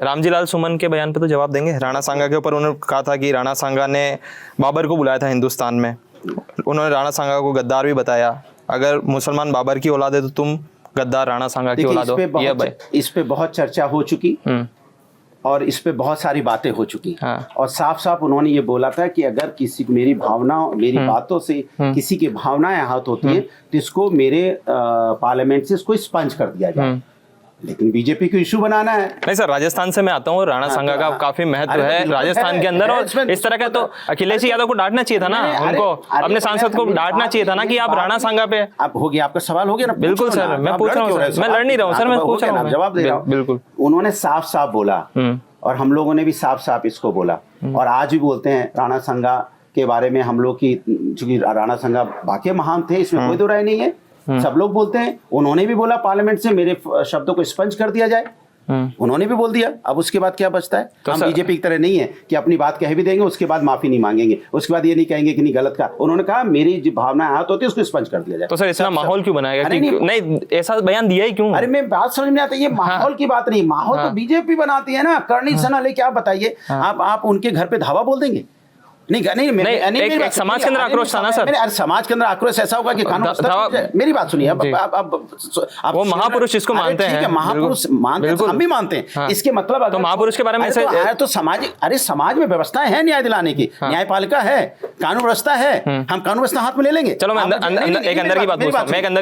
रामजी लाल सुमन के बयान पे तो जवाब देंगे। राणा सांगा के ऊपर उन्होंने कहा था कि राणा सांगा ने बाबर को बुलाया था हिंदुस्तान में, उन्होंने राणा सांगा को गद्दार भी बताया। अगर मुसलमान बाबर की औलाद है तो तुम गद्दार राणा सांगा की औलाद हो। इस पे बहुत चर्चा हो चुकी और इस पे बहुत सारी बातें हो चुकी। और साफ साफ उन्होंने ये बोला था कि अगर किसी मेरी बातों से किसी की भावनाएं आहत होती है तो इसको मेरे पार्लियामेंट से इसको स्पंज कर दिया जाए। लेकिन बीजेपी को इशू बनाना है। नहीं सर, राजस्थान से मैं आता हूँ, राणा सांगा का काफी महत्व है राजस्थान के अंदर, और इस तरह का तो अखिलेश यादव को डांटना चाहिए था ना, उनको अपने सांसद को डांटना चाहिए था ना कि आप राणा सांगा पे। अब हो गया, आपका सवाल हो गया ना। बिल्कुल सर, मैं पूछ रहा हूँ, मैं लड़ नहीं रहा हूँ सर, मैं पूछ रहा हूँ, जवाब दे रहा हूँ। बिल्कुल, उन्होंने साफ साफ बोला और हम लोगों ने भी साफ साफ इसको बोला और आज भी बोलते हैं राणा सांगा के बारे में हम लोग की, चूंकि राणा सांगा बाकी महान थे, इसमें कोई दो राय नहीं है, सब लोग बोलते हैं। उन्होंने भी बोला पार्लियामेंट से मेरे शब्दों को स्पंज कर दिया जाए, उन्होंने भी बोल दिया। अब उसके बाद क्या बचता है? तो हम बीजेपी की तरह नहीं है कि अपनी बात कह भी देंगे उसके बाद माफी नहीं मांगेंगे, उसके बाद ये नहीं कहेंगे कि नहीं गलत का। उन्होंने कहा मेरी जो भावनाएं आहत होती है उसको स्पंज कर दिया जाए। तो सर इतना माहौल क्यों बनाया गया? नहीं ऐसा बयान दिया ही क्यों? अरे मैं बात समझ में आता है, ये माहौल की बात नहीं, माहौल तो बीजेपी बनाती है ना। करनी सना लेके आप बताइए, आप उनके घर पे धावा बोल देंगे? नहीं, एक समाज के अंदर आक्रोश था ना सर। अरे समाज के अंदर आक्रोश ऐसा होगा कि कानून। मेरी बात सुनिए, अब वो महापुरुष इसको मानते हैं, महापुरुष मानते हैं, हम भी मानते हैं। इसके मतलब तो महापुरुष के बारे में तो समाज में व्यवस्थाएं हैं न्याय दिलाने की, न्यायपालिका है, कानून व्यवस्था है, हम कानून व्यवस्था हाथ में ले लेंगे। चलो मैं एक अंदर की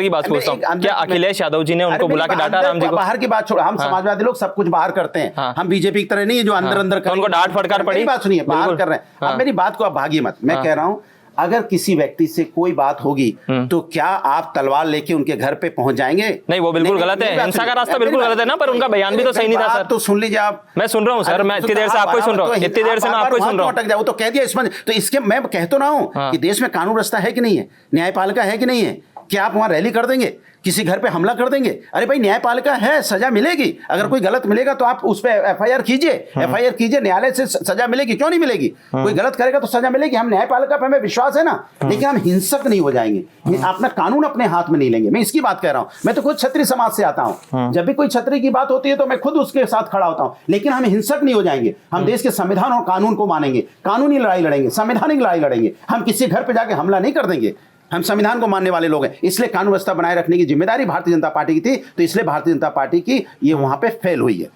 बात पूछता हूँ, क्या अखिलेश यादव जी ने उनको बुला के डांटा राम जी को? बाहर की बात छोड़ो, हम समाजवादी लोग सब कुछ बाहर करते हैं, हम बीजेपी की तरह नहीं है जो अंदर अंदर उनको डांट फटकार पड़ी। बात सुनिए, बाहर कर रहे हैं। अब मेरी बात को आप भागिए मत, मैं कह रहा हूं अगर किसी व्यक्ति से कोई बात होगी तो क्या आप तलवार लेके उनके घर पे पहुंच जाएंगे? नहीं, वो बिल्कुल गलत है, हिंसा का रास्ता बिल्कुल गलत है ना, पर उनका बयान भी तो सही नहीं था सर। तो सुन लीजिए आप। मैं सुन रहा हूँ सर, मैं इतनी देर से आपको सुन रहा हूँ, इतनी देर से मैं आपको सुन रहा हूँ। वो तो कह दिया इसमें, तो इसके मैं कह तो रहा हूँ कि देश में कानून व्यवस्था है कि नहीं है, न्यायपालिका है कि नहीं है। क्या आप वहां रैली कर देंगे, किसी घर पे हमला कर देंगे? अरे भाई न्यायपालिका है, सजा मिलेगी। अगर कोई गलत मिलेगा तो आप उस पर एफआईआर कीजिए, न्यायालय से सजा मिलेगी, क्यों नहीं मिलेगी? कोई गलत करेगा तो सजा मिलेगी, हम न्यायपालिका पे हमें विश्वास है ना। लेकिन हम हिंसक नहीं हो जाएंगे, अपना कानून अपने हाथ में नहीं लेंगे। मैं इसकी बात कह रहा हूं। मैं तो खुद क्षत्रिय समाज से आता हूं, जब भी कोई क्षत्रिय की बात होती है तो मैं खुद उसके साथ खड़ा होता हूं। लेकिन हम हिंसक नहीं हो जाएंगे, हम देश के संविधान और कानून को मानेंगे, कानूनी लड़ाई लड़ेंगे, संवैधानिक लड़ाई लड़ेंगे। हम किसी घर पे जाके हमला नहीं कर देंगे, हम संविधान को मानने वाले लोग हैं। इसलिए कानून व्यवस्था बनाए रखने की जिम्मेदारी भारतीय जनता पार्टी की थी, तो इसलिए भारतीय जनता पार्टी की ये वहां पे फेल हुई है।